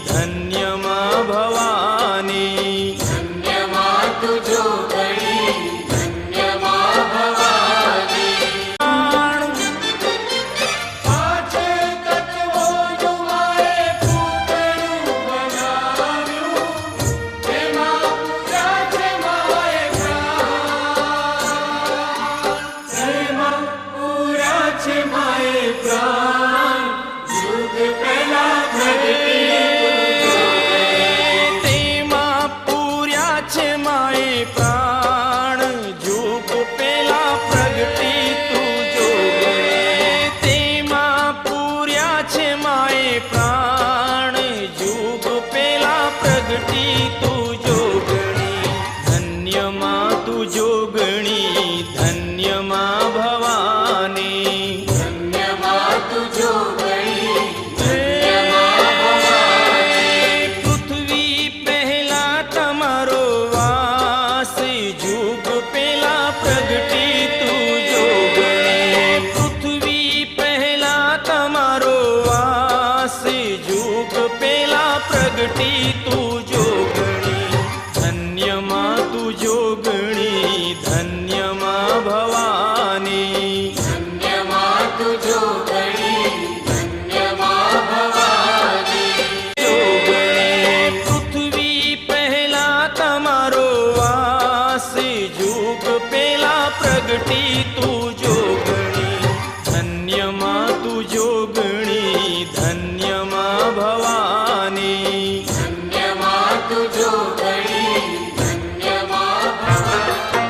धन्य मां भवानी। धन्य मां तू जोगणी, धन्य मां भवानी। पाछे तत्वो जुमाए पूतळું બનાવ્યું, એમાં પૂરા છે માએ પ્રાણ, એમાં પૂરા છે માએ પ્રાણ, યુગ પહેલા ઘડતી प्राण जुग पेला प्रगटी तू जोगणे। तेमा पूर्या छे माए प्राण जुग पेला प्रगटी तू जोगणी। धन्य मां तू जोगणी, धन्य मां भवानी। धन्य मां तू जोगणी, प्रगटी तू जोगणे। पृथ्वी पहला तमारो वास, जुग पेला प्रगटी तू जोगणी। धन्य मां तू जोगणी, धन्य मां भवानी। धन्य मां तू जोगणी, धन्य मां भवानी। जोगणे पृथ्वी पहला तमारो वास, जुग पेला प्रगटी तू जोगणी। धन्य मां तू जोगणी, धन्य मां भवानी। धन्य मां तू जोगणी, धन्य मां भवानी।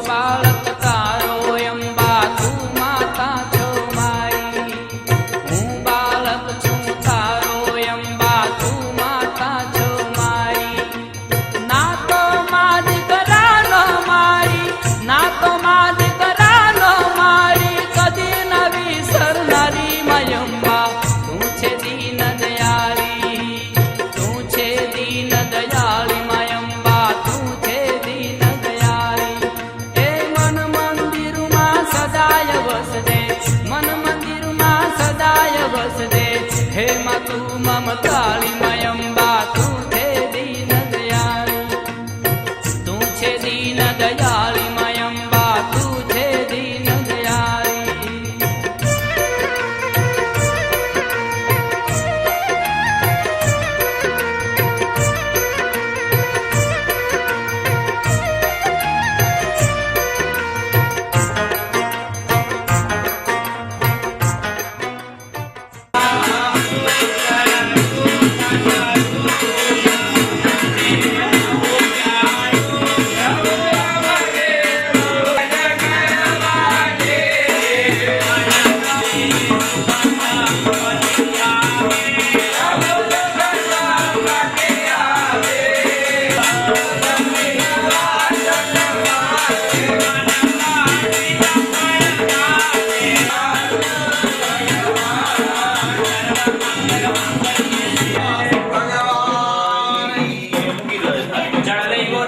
बालक હે માતુ મમતાળી મયંબા તું છે દીન દયાળી, તું છે દીન દયાળી મયંબા તું છે દીન દયાળી.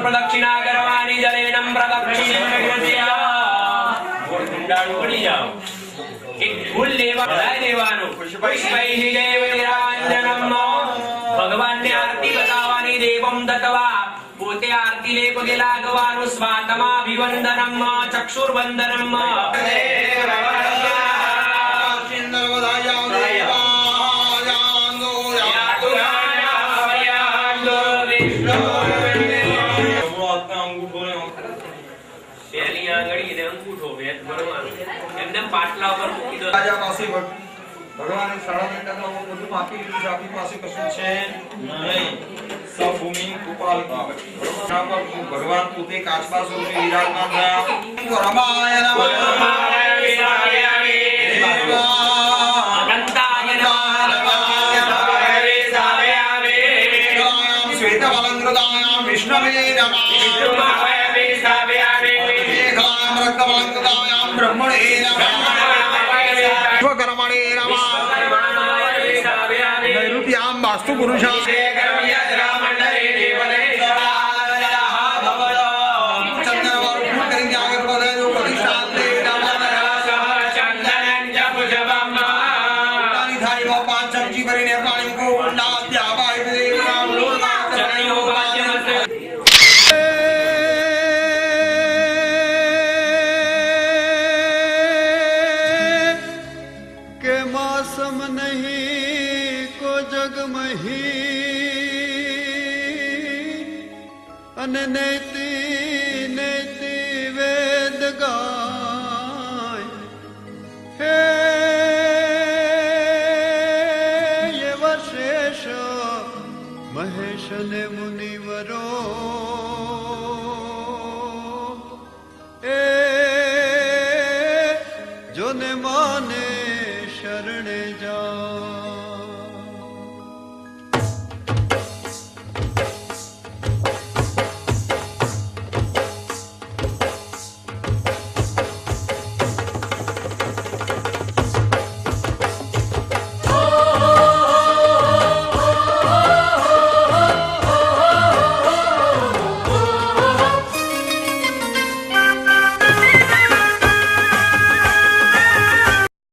પ્રદક્ષિણા કરવાની જલેનમ પ્રદક્ષિણા એક ફૂલ લેવા બધાય દેવાનું પુષ્પૈહિ દેવ નિરાંજનમ ભગવાનને આરતી બતાવવાની દેવમ દત્વા પોતે આરતી લેપ કે લાગવાનું સ્વાતમાભિવંદનમ ચક્ષુર્વંદનમ પહેલી આંગળી ને અંગૂઠો વેદ ભરવાનું એકદમ પાટલા ઉપર મૂકી દો. રાજા પાસે ભગવાને સાડા મહિના બધું આપી દીધું છે, આપણી પાસે કશું છે નહીં. સભૂમિ કૃપાલકા ભગવાન પોતે કાચબા સ્વરૂપે વિરાજમાન થયા. રમાય નમઃ અનંતાય નમઃ શ્વેતવલંકૃતાયાં વિષ્ણવે નમઃ રક્તવલંકૃતાયાં બ્રહ્મણે નમઃ વિશ્વકર્મણે નમઃ નૈઋત્યાં વાસ્તુ પુરુષાં के मौसम नहीं को जग मही अने नेति नेति वेद गाय हे ये वर्षेश महेश ने मुनिवरो ए जो ने माने शरणे जा